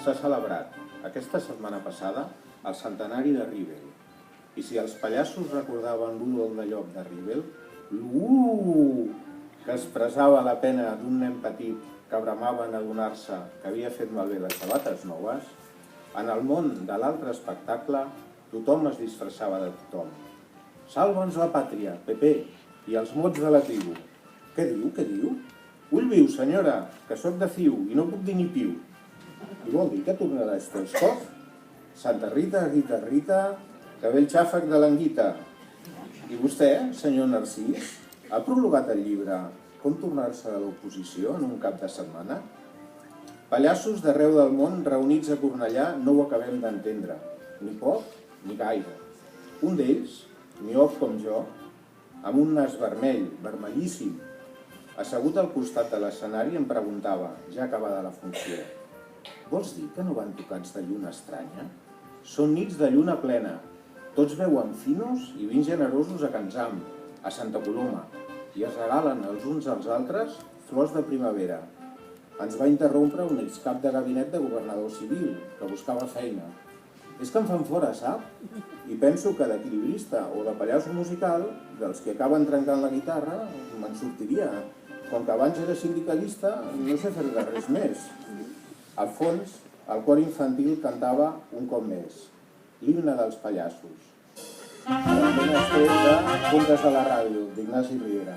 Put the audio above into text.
s'ha celebrat aquesta setmana passada el centenari de Ribel. I si els pallassos recordaven l'údol de llop de Ribel, que expressava la pena d'un nen petit que bramava en adonar-se que havia fet malbé les sabates noves, en el món de l'altre espectacle tothom es disfressava de tothom. Salva'ns la pàtria, Pepé, i els mots de la tribu. Què diu, què diu? Ull viu, senyora, que sóc de Ciu i no puc dir ni piu. I vol dir que tornarà a Stoichkov? Santa Rita, Rita, Rita, que ve el xàfec de l'anguita. I vostè, senyor Narcís, ha prologat el llibre Com tornar-se de l'oposició en un cap de setmana? Pallassos d'arreu del món reunits a Cornellà no ho acabem d'entendre, ni poc ni gaire. Un d'ells, miop com jo, amb un nas vermell, vermellíssim, assegut al costat de l'escenari em preguntava, ja acabada la funció, vols dir que no van tocats de lluna estranya? Són nits de lluna plena, tots beuen finos i vins generosos a Can Zam, a Santa Coloma, i es regalen els uns als altres flors de primavera. Ens va interrompre un excap de gabinet de governador civil, que buscava feina. És que em fan fora, sap? I penso que d'equilibrista o de pallasso musical, dels que acaben trencant la guitarra, me'n sortiria. Com que abans era sindicalista, no sé fer de res més. Al fons, el cor infantil cantava un cop més, l'himne dels pallassos. Un extret de Contes de la Ràdio, d'Ignasi Riera.